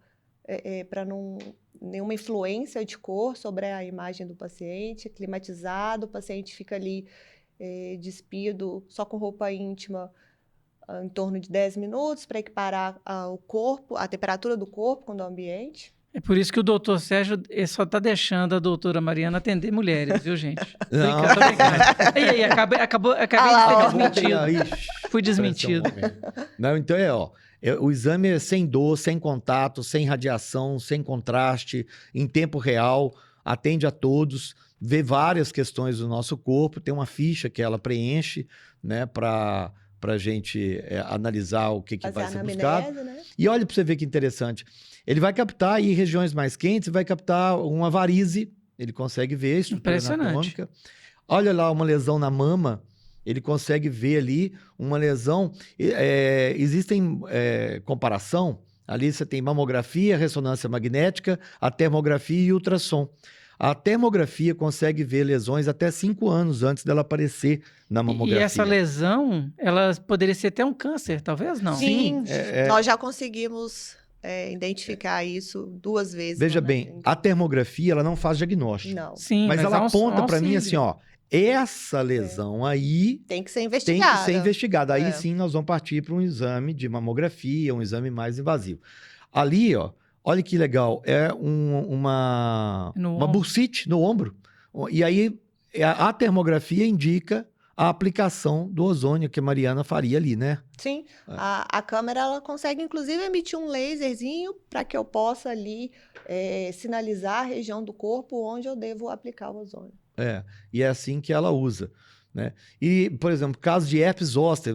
influência de cor sobre a imagem do paciente, climatizado, o paciente fica ali despido, só com roupa íntima, em torno de 10 minutos, para equiparar o corpo, a temperatura do corpo com o do ambiente. É por isso que o doutor Sérgio só está deixando a doutora Mariana atender mulheres, viu, gente? Não. Tô brincando. E aí, acabei de ser desmentido. Fui desmentido. Não, então o exame é sem dor, sem contato, sem radiação, sem contraste, em tempo real, atende a todos, vê várias questões do nosso corpo, tem uma ficha que ela preenche, né, para a gente analisar o que vai ser buscado. Né? E olha para você ver que interessante. Ele vai captar aí regiões mais quentes, vai captar uma varize, ele consegue ver a estrutura anatômica. Olha lá uma lesão na mama, ele consegue ver ali uma lesão. Existem comparação, ali você tem mamografia, ressonância magnética, a termografia e ultrassom. A termografia consegue ver lesões até 5 anos antes dela aparecer na mamografia. E essa lesão, ela poderia ser até um câncer, talvez não? Sim, nós já conseguimos identificar isso 2 vezes. Veja bem, a termografia ela não faz diagnóstico. Não. Sim, mas ela aponta para mim assim, ó, essa lesão aí Tem que ser tem investigada. que ser investigada. Aí É. sim nós vamos partir para um exame de mamografia, um exame mais invasivo. Ali, ó, olha que legal, é uma ombro. bursite no ombro. E aí a termografia indica a aplicação do ozônio que a Mariana faria ali, né? Sim, É. a câmera ela consegue inclusive emitir um laserzinho para que eu possa ali sinalizar a região do corpo onde eu devo aplicar o ozônio. E é assim que ela usa, né? E, por exemplo, caso de herpes zoster,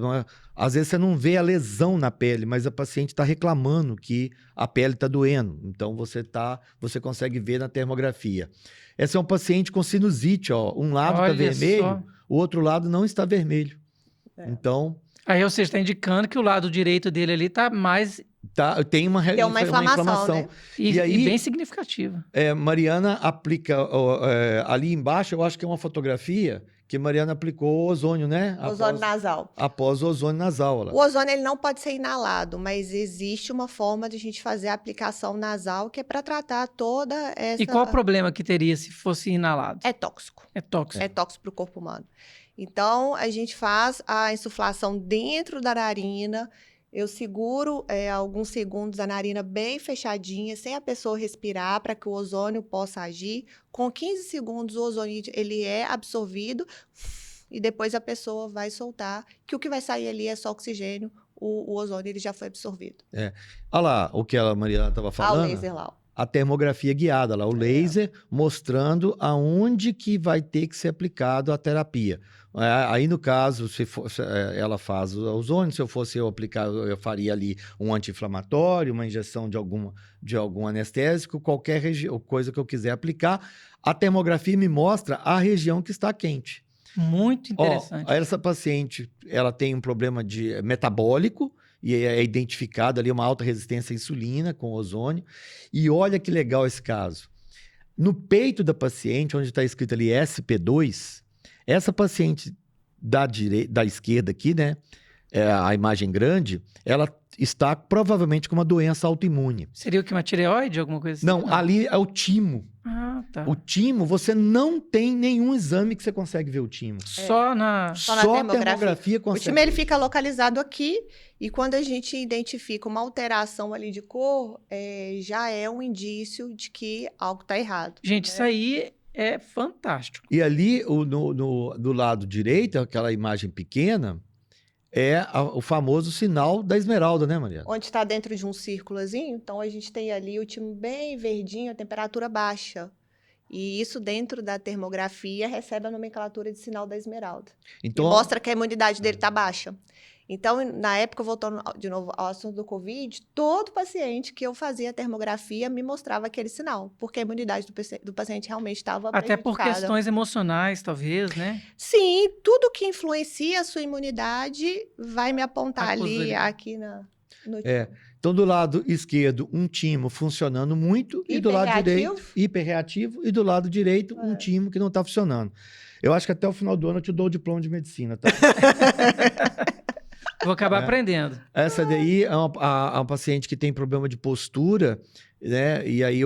às vezes você não vê a lesão na pele, mas a paciente está reclamando que a pele está doendo. Então, você consegue ver na termografia. Essa é um paciente com sinusite, ó. Um lado está Olha vermelho, só. o outro lado não está vermelho. É. Então, Aí você está indicando que o lado direito dele ali tá mais tem uma inflamação, né? e aí- bem significativa. Mariana aplica ali embaixo, eu acho que é uma fotografia que Mariana aplicou o ozônio, né? Ozônio nasal. Após o ozônio nasal. O ozônio ele não pode ser inalado, mas existe uma forma de a gente fazer a aplicação nasal que é para tratar toda essa... E qual o problema que teria se fosse inalado? É tóxico. É tóxico. É tóxico para o corpo humano. Então, a gente faz a insuflação dentro da narina. Eu seguro alguns segundos a narina bem fechadinha, sem a pessoa respirar, para que o ozônio possa agir. Com 15 segundos, o ozônio ele é absorvido e depois a pessoa vai soltar, que o que vai sair ali é só oxigênio. O ozônio ele já foi absorvido. Olha lá o que a Mariana estava Ah, o falando. laser lá. Ó. A termografia guiada lá, o laser mostrando aonde que vai ter que ser aplicado a terapia. Aí, no caso, ela faz o ozônio, se eu fosse eu aplicar, eu faria ali um anti-inflamatório, uma injeção de algum anestésico, qualquer coisa que eu quiser aplicar. A termografia me mostra a região que está quente. Muito interessante. Essa paciente, ela tem um problema metabólico, e é identificado ali uma alta resistência à insulina com ozônio. E olha que legal esse caso. No peito da paciente, onde está escrito ali SP2, essa paciente da esquerda aqui, né? A imagem grande, ela está provavelmente com uma doença autoimune. Seria o que? Uma tireoide, alguma coisa assim? Não, ali é o timo. Ah, tá. O timo, você não tem nenhum exame que você consegue ver o timo. Só na... Só na Só a termografia. termografia O consegue. time ele fica localizado aqui e quando a gente identifica uma alteração ali de cor, já é um indício de que algo está errado. Gente, isso aí é fantástico. E ali, do lado direito, aquela imagem pequena, é o famoso sinal da esmeralda, né, Mariana? Onde está dentro de um círculozinho, então a gente tem ali o time bem verdinho, a temperatura baixa. E isso dentro da termografia recebe a nomenclatura de sinal da esmeralda. Então, E mostra que a imunidade dele está baixa. Então, na época, voltando de novo ao assunto do Covid, todo paciente que eu fazia a termografia me mostrava aquele sinal, porque a imunidade do paciente realmente estava Até por prejudicada. questões emocionais, talvez, né? Sim, tudo que influencia a sua imunidade vai me apontar Acusa ali, ali. aqui no então, do lado esquerdo, um timo funcionando muito, e do lado Hiperreativo. direito, hiperreativo, e do lado direito, um timo que não está funcionando. Eu acho que até o final do ano eu te dou o diploma de medicina, tá? Vou acabar aprendendo. Essa daí é uma paciente que tem problema de postura, né? E aí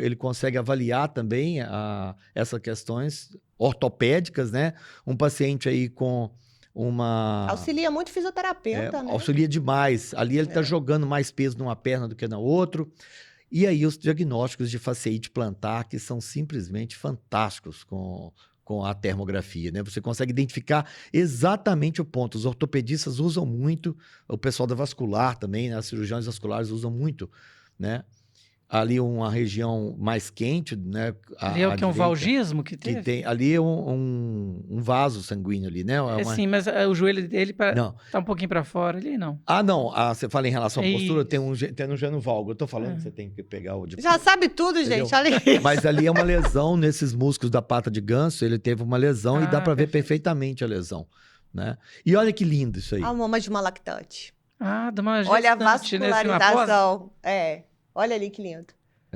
ele consegue avaliar também essas questões ortopédicas, né? Um paciente aí com uma... Auxilia muito fisioterapeuta, né? Auxilia demais. Ali ele está jogando mais peso numa perna do que na outra. E aí os diagnósticos de faceite plantar, que são simplesmente fantásticos com a termografia, né? Você consegue identificar exatamente o ponto. Os ortopedistas usam muito, o pessoal da vascular também, né? As cirurgiões vasculares usam muito, né? Ali uma região mais quente, né? Ali é o que é um valgismo que teve? Que tem, ali é um vaso sanguíneo ali, né? Sim, mas o joelho dele Não. tá um pouquinho para fora ali, não. Ah, não. Você fala em relação à postura, Isso. tem um genovalgo. Eu tô falando que você tem que pegar o Já sabe tudo, Entendeu? gente, olha isso. Mas ali é uma lesão nesses músculos da pata de ganso, ele teve uma lesão e dá para ver perfeito. perfeitamente a lesão, né? E olha que lindo isso aí. A mama de uma lactante. Ah, dá uma Olha a gestante, né, assim, uma pós. vascularização. Olha ali que lindo.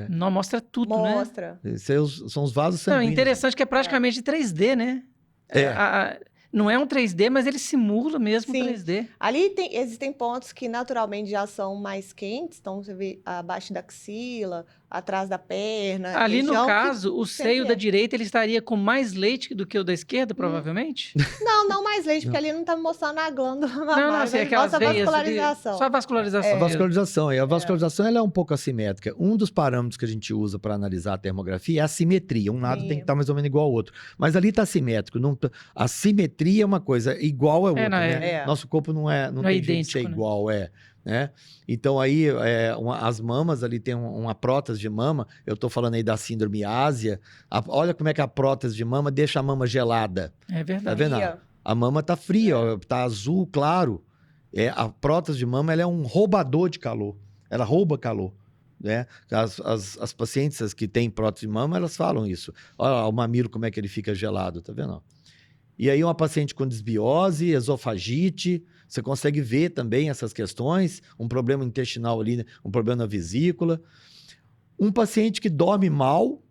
Não, mostra tudo, né? Mostra. Esses são os vasos Não, sanguíneos. interessante que é praticamente 3D, né? Não é um 3D, mas ele simula mesmo Sim. 3D. Ali existem pontos que naturalmente já são mais quentes, então você vê abaixo da axila, atrás da perna. Ali, no região que caso, o seio sempre da é. direita ele estaria com mais leite do que o da esquerda, provavelmente? Não mais leite, porque ali não tá mostrando a glândula Não, mamária, assim, mas aquelas mostra a veias ali, vascularização. só a vascularização A mesmo. vascularização. E a vascularização ela é um pouco assimétrica. Um dos parâmetros que a gente usa para analisar a termografia é a simetria. Um lado Sim. tem que estar mais ou menos igual ao outro. Mas ali está simétrico. A simetria é uma coisa igual ao outro, não, né? é. Nosso corpo não Não tem é jeito de idêntico, ser né? igual, né? Então aí, as mamas ali tem uma prótese de mama. Eu estou falando aí da síndrome ásia. Olha como é que a prótese de mama deixa a mama gelada. É Tá verdade. vendo? Fria. A mama tá fria, ó, tá azul claro. A prótese de mama ela é um roubador de calor. Ela rouba calor. Né? As pacientes que têm prótese de mama, elas falam isso. Olha o mamilo, como é que ele fica gelado, tá vendo? E aí uma paciente com desbiose, esofagite, você consegue ver também essas questões, um problema intestinal ali, né? Um problema na vesícula. Um paciente que dorme mal,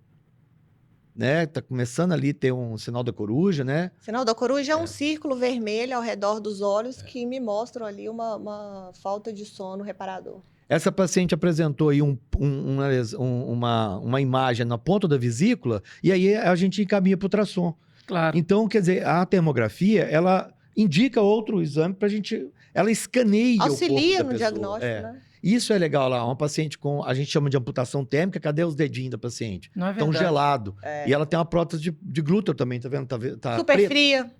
né? Tá começando ali a ter um sinal da coruja, né? Sinal da coruja é um círculo vermelho ao redor dos olhos que me mostram ali uma falta de sono reparador. Essa paciente apresentou aí uma imagem na ponta da vesícula e aí a gente encaminha para o ultrassom. Claro. Então, quer dizer, a termografia, ela indica outro exame para a gente... Ela escaneia Auxilia o corpo da no pessoa. diagnóstico, né? Isso é legal lá. Uma paciente com... A gente chama de amputação térmica. Cadê os dedinhos da paciente? Não é Estão verdade. gelados. E ela tem uma prótese de glúteo também, tá vendo? Tá Super preta. fria.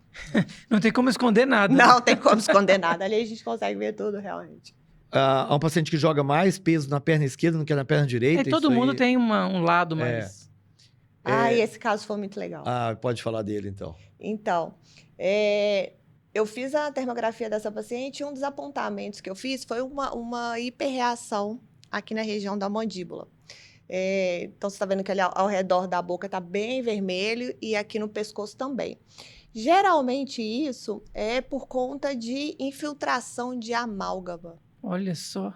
Não tem como esconder nada. Não tem como esconder nada. Ali a gente consegue ver tudo realmente. Há um paciente que joga mais peso na perna esquerda do que na perna direita. E todo isso mundo aí- tem um lado mais... E esse caso foi muito legal. Pode falar dele, então. Então, eu fiz a termografia dessa paciente e um dos apontamentos que eu fiz foi uma hiperreação aqui na região da mandíbula. Então, você está vendo que ali ao redor da boca está bem vermelho e aqui no pescoço também. Geralmente, isso é por conta de infiltração de amálgama. Olha só.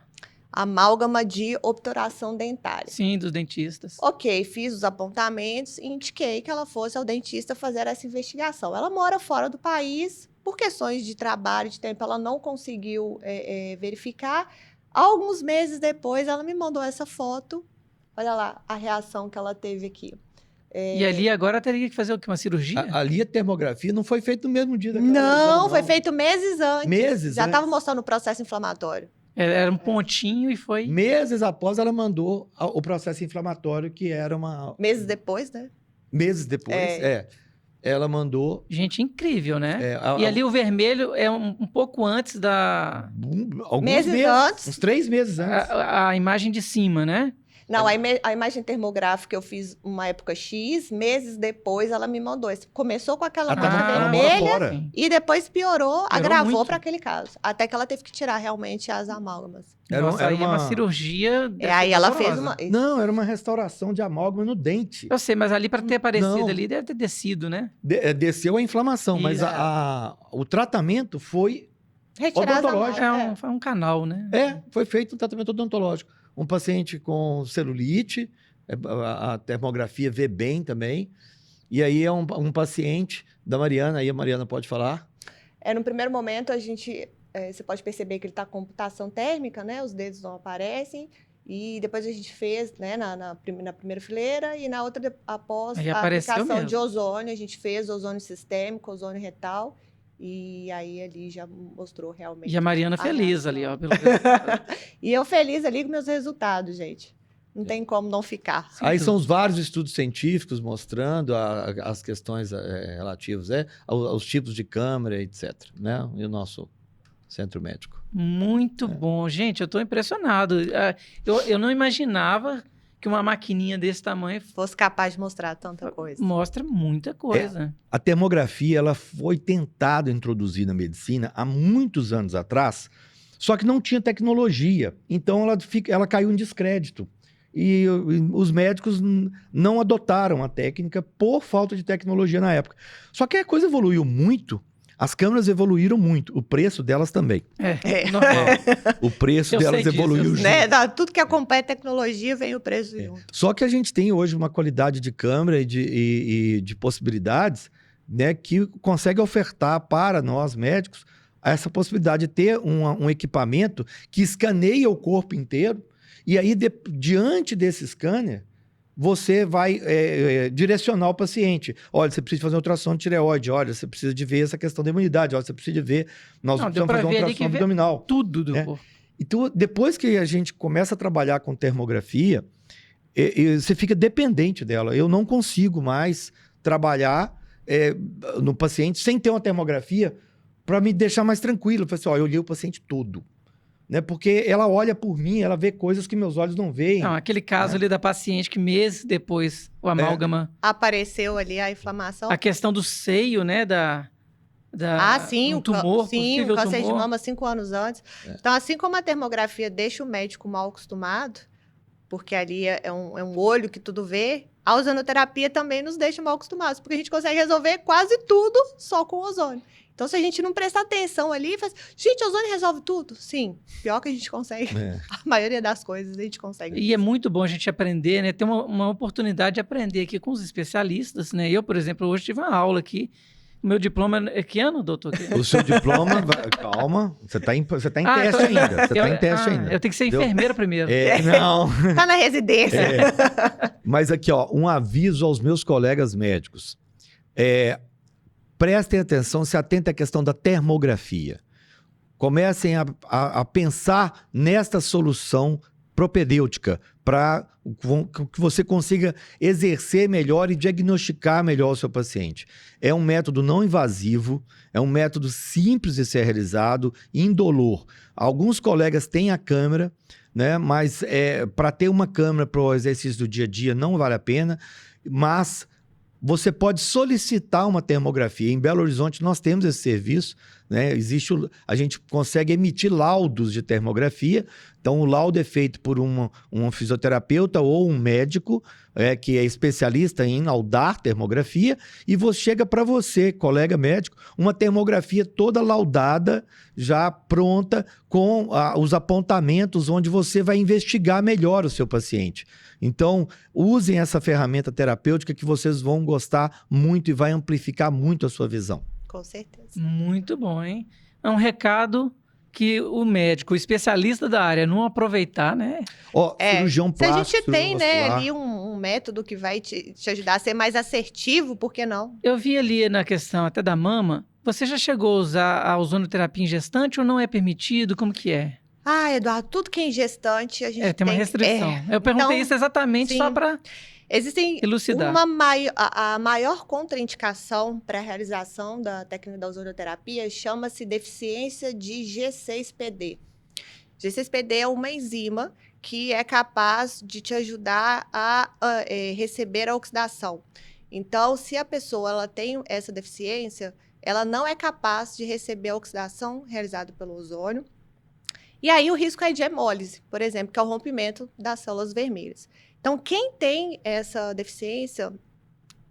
Amálgama de obturação dentária. Sim, dos dentistas. Ok, fiz os apontamentos e indiquei que ela fosse ao dentista fazer essa investigação. Ela mora fora do país, por questões de trabalho, de tempo, ela não conseguiu verificar. Alguns meses depois, ela me mandou essa foto. Olha lá a reação que ela teve aqui. E ali agora teria que fazer o quê? Uma cirurgia? Ali a termografia não foi feita no mesmo dia daquela Não, lesão, foi feito meses antes. Meses Já antes. estava mostrando o processo inflamatório. Era um pontinho e foi... Meses após ela mandou o processo inflamatório, que era uma... Meses depois, né? Meses depois, ela mandou... Gente, incrível, né? E ali o vermelho é um pouco antes da... Alguns Meses antes. Uns 3 meses antes. A imagem de cima, né? Não, a imagem termográfica eu fiz uma época X, meses depois ela me mandou. Começou com aquela Ela mancha mora vermelha fora. e depois piorou, agravou muito. para aquele caso. Até que ela teve que tirar realmente as amálgamas. Nossa, aí é uma cirurgia... deve Aí ser ela fez dolorosa. uma... Não, era uma restauração de amálgama no dente. Eu sei, mas ali para ter aparecido Não. ali deve ter descido, né? Desceu a inflamação, mas Isso. o tratamento foi... Retirar as odontológico. amálgamas. É um canal, né? Foi feito um tratamento odontológico. Um paciente com celulite, a termografia vê bem também. E aí é um paciente da Mariana, aí a Mariana pode falar. No primeiro momento, a gente... você pode perceber que ele está com computação térmica, né? Os dedos não aparecem. E depois a gente fez, né, na primeira fileira, e na outra, após Aí a apareceu aplicação mesmo. de ozônio, a gente fez ozônio sistêmico, ozônio retal, e aí ali já mostrou realmente. E a Mariana a feliz reação. ali, ó. Pelo resultado. E eu feliz ali com meus resultados, gente. Não tem como não ficar. Aí são os vários estudos científicos mostrando as questões relativas aos tipos de câmera, etc. Né? E o nosso centro médico. Muito bom. Gente, eu tô impressionado. Eu não imaginava que uma maquininha desse tamanho Fosse capaz de mostrar tanta coisa. mostra muita coisa. A termografia ela foi tentada introduzir na medicina há muitos anos atrás, só que não tinha tecnologia. Então ela caiu em descrédito. E os médicos não adotaram a técnica por falta de tecnologia na época. Só que a coisa evoluiu muito, as câmeras evoluíram muito, o preço delas também. Normal. O preço Eu delas sei disso, evoluiu eu junto. Né? Tudo que acompanha tecnologia vem o preço junto. Só que a gente tem hoje uma qualidade de câmera e de possibilidades, né, que consegue ofertar para nós médicos essa possibilidade de ter um equipamento que escaneia o corpo inteiro E aí, diante desse scanner, você vai direcionar o paciente. Olha, você precisa fazer uma ultrassom de tireoide. Olha, você precisa de ver essa questão da imunidade. Olha, você precisa de ver... Nós precisamos fazer uma ultrassom abdominal. Tudo do corpo. Então, depois que a gente começa a trabalhar com termografia, você fica dependente dela. Eu não consigo mais trabalhar no paciente sem ter uma termografia para me deixar mais tranquilo. Eu falei assim, eu olhei o paciente todo. Né? Porque ela olha por mim, ela vê coisas que meus olhos não veem. Não, aquele caso ali da paciente que meses depois o amálgama... Apareceu ali a inflamação. A questão do seio, né, sim, um tumor, sim, o câncer tumor. de mama 5 anos antes. Então, assim como a termografia deixa o médico mal acostumado, porque ali é um olho que tudo vê, a ozonoterapia também nos deixa mal acostumados, porque a gente consegue resolver quase tudo só com ozônio. Então, se a gente não prestar atenção ali, faz, gente, ozônio resolve tudo? Sim, pior que a gente consegue. A maioria das coisas a gente consegue. E é muito bom a gente aprender, né? Ter uma oportunidade de aprender aqui com os especialistas, né? Eu, por exemplo, hoje tive uma aula aqui. O meu diploma é que ano, doutor? O seu diploma, calma, você tá em teste ainda. Você tá em teste ainda. Eu tenho que ser enfermeira primeiro. Não. Tá na residência. Mas aqui, um aviso aos meus colegas médicos. Prestem atenção, se atentem à questão da termografia. Comecem a pensar nesta solução propedêutica para que você consiga exercer melhor e diagnosticar melhor o seu paciente. É um método não invasivo, é um método simples de ser realizado, indolor. Alguns colegas têm a câmera, né? Mas para ter uma câmera para o exercício do dia a dia não vale a pena, mas você pode solicitar uma termografia. Em Belo Horizonte nós temos esse serviço, né? A gente consegue emitir laudos de termografia. Então o laudo é feito por um fisioterapeuta ou um médico que é especialista em laudar termografia, e chega para você, colega médico, uma termografia toda laudada, já pronta, com os apontamentos onde você vai investigar melhor o seu paciente. Então, usem essa ferramenta terapêutica que vocês vão gostar muito e vai amplificar muito a sua visão. Com certeza. Muito bom, hein? É um recado que o médico, o especialista da área, não aproveitar, né? Cirurgião plástico, se a gente tem, né, muscular. ali um método que vai te ajudar a ser mais assertivo, por que não? Eu vi ali na questão até da mama, você já chegou a usar a ozonoterapia em gestante ou não é permitido? Como que é? Eduardo, tudo que é em gestante, a gente tem uma restrição. Eu perguntei isso exatamente só para elucidar. A maior contraindicação para a realização da técnica da ozonoterapia chama-se deficiência de G6PD. G6PD é uma enzima que é capaz de te ajudar a receber a oxidação. Então, se a pessoa ela tem essa deficiência, ela não é capaz de receber a oxidação realizada pelo ozônio. E aí o risco é de hemólise, por exemplo, que é o rompimento das células vermelhas. Então, quem tem essa deficiência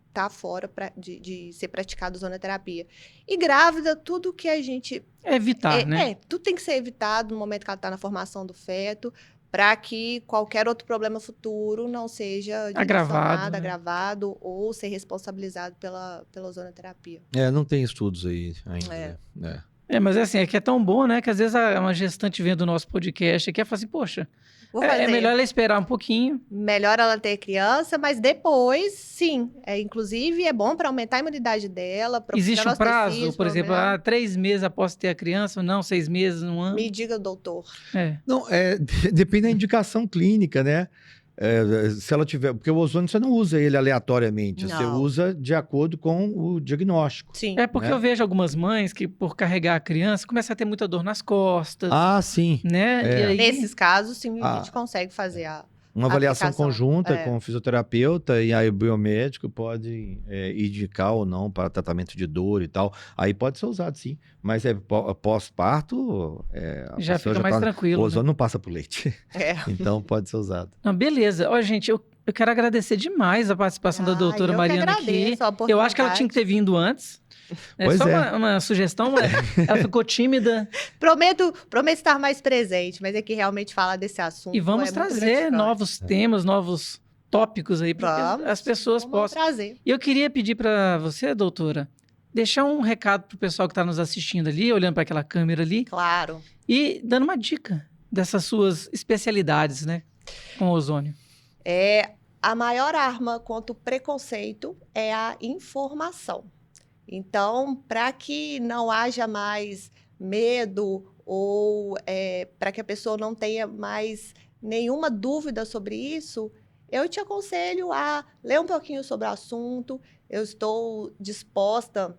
está fora de ser praticado ozonoterapia. E grávida, tudo que a gente... Evitar, né? Tudo tem que ser evitado no momento que ela está na formação do feto, para que qualquer outro problema futuro não seja agravado ou ser responsabilizado pela ozonoterapia. Não tem estudos aí ainda. Mas assim, é que é tão bom, né? Que às vezes uma gestante vendo o nosso podcast aqui e fala assim, poxa, é melhor ela esperar um pouquinho. Melhor ela ter criança, mas depois, sim. Inclusive, é bom para aumentar a imunidade dela. Existe um prazo, por exemplo, 3 meses após ter a criança, ou não, 6 meses, 1 ano? Me diga, doutor. Não, depende da indicação clínica, né? Se ela tiver... Porque o ozônio você não usa ele aleatoriamente. Não. Você usa de acordo com o diagnóstico. Sim. Porque eu vejo algumas mães que, por carregar a criança, começam a ter muita dor nas costas. Sim. Né? E aí... Nesses casos, sim, a gente consegue fazer uma avaliação conjunta com o fisioterapeuta, e aí o biomédico pode indicar ou não para tratamento de dor e tal. Aí pode ser usado, sim. Mas pós-parto... já fica mais tranquilo. O ozônio não passa por leite. Então pode ser usado. Não, beleza. Gente, eu quero agradecer demais a participação da doutora Mariana aqui. Eu acho que ela tinha que ter vindo antes. Uma sugestão, ela ficou tímida. Prometo estar mais presente, mas é que realmente falar desse assunto. E vamos trazer novos temas, novos tópicos aí, para que as pessoas possam. Trazer. E eu queria pedir para você, doutora, deixar um recado para o pessoal que está nos assistindo ali, olhando para aquela câmera ali. Claro. E dando uma dica dessas suas especialidades, né? com ozônio? A maior arma contra o preconceito é a informação. Então, para que não haja mais medo ou para que a pessoa não tenha mais nenhuma dúvida sobre isso, eu te aconselho a ler um pouquinho sobre o assunto. Eu estou disposta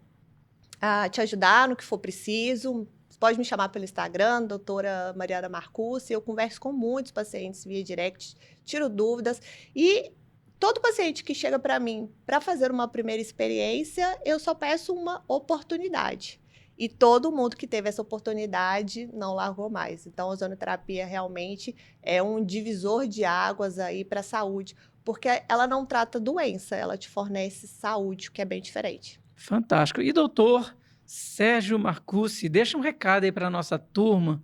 a te ajudar no que for preciso. Você pode me chamar pelo Instagram, doutora Mariana Marcucci. Eu converso com muitos pacientes via direct, tiro dúvidas. E todo paciente que chega para mim para fazer uma primeira experiência, eu só peço uma oportunidade. E todo mundo que teve essa oportunidade não largou mais. Então, a ozonoterapia realmente é um divisor de águas aí para a saúde, porque ela não trata doença, ela te fornece saúde, o que é bem diferente. Fantástico. E doutor Sérgio Marcucci, deixa um recado aí para a nossa turma.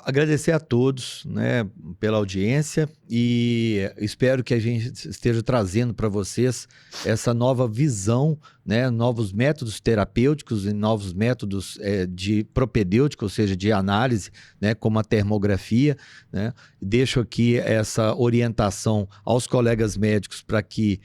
Agradecer a todos, né, pela audiência e espero que a gente esteja trazendo para vocês essa nova visão, né, novos métodos terapêuticos e novos métodos de propedêutica, ou seja, de análise, né, como a termografia, né. Deixo aqui essa orientação aos colegas médicos para que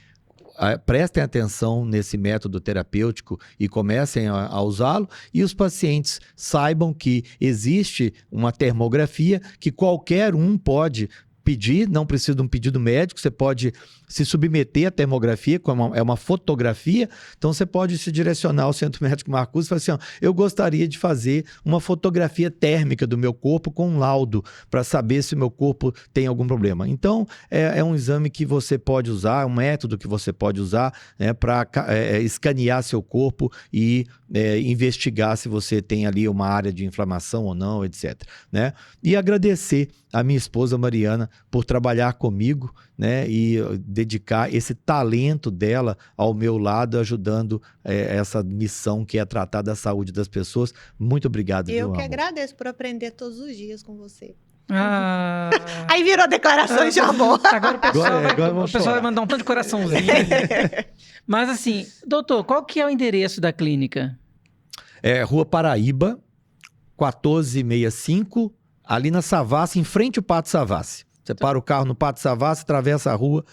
prestem atenção nesse método terapêutico e comecem a usá-lo, e os pacientes saibam que existe uma termografia que qualquer um pode pedir, não precisa de um pedido médico, você pode se submeter à termografia, é uma fotografia, então você pode se direcionar ao Centro Médico Marcucci e falar assim, ó, eu gostaria de fazer uma fotografia térmica do meu corpo com um laudo, para saber se o meu corpo tem algum problema. Então, é um exame que você pode usar, um método que você pode usar, né, para escanear seu corpo e investigar se você tem ali uma área de inflamação ou não, etc. Né? E agradecer a minha esposa Mariana por trabalhar comigo, né, e dedicar esse talento dela ao meu lado, ajudando essa missão que é tratar da saúde das pessoas. Muito obrigado, Eu meu que amor. agradeço por aprender todos os dias com você. Ah, Aí virou declaração de amor. agora o pessoal, Agora o pessoal vai mandar um tanto de coraçãozinho. Mas assim, doutor, qual que é o endereço da clínica? Rua Paraíba, 1465, ali na Savassi, em frente ao Pátio Savassi. Você para o carro no Pátio Savassi, atravessa a rua,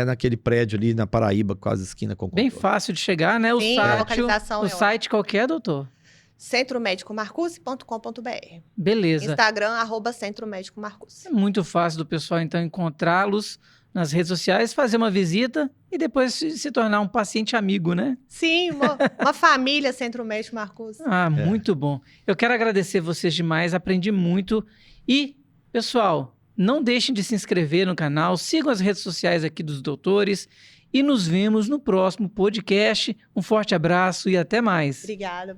naquele prédio ali na Paraíba, quase esquina com o Bem Contorno. fácil de chegar, né? O Sim, a site, localização o é site qualquer, doutor? centromédicomarcucci.com.br. Beleza. Instagram, @centromédicomarcucci. É muito fácil do pessoal, então, encontrá-los nas redes sociais, fazer uma visita e depois se tornar um paciente amigo, né? Sim, uma família Centro Médico Marcucci. Ah, muito bom. Eu quero agradecer vocês demais, aprendi muito. E, pessoal, não deixem de se inscrever no canal, sigam as redes sociais aqui dos doutores e nos vemos no próximo podcast. Um forte abraço e até mais. Obrigada.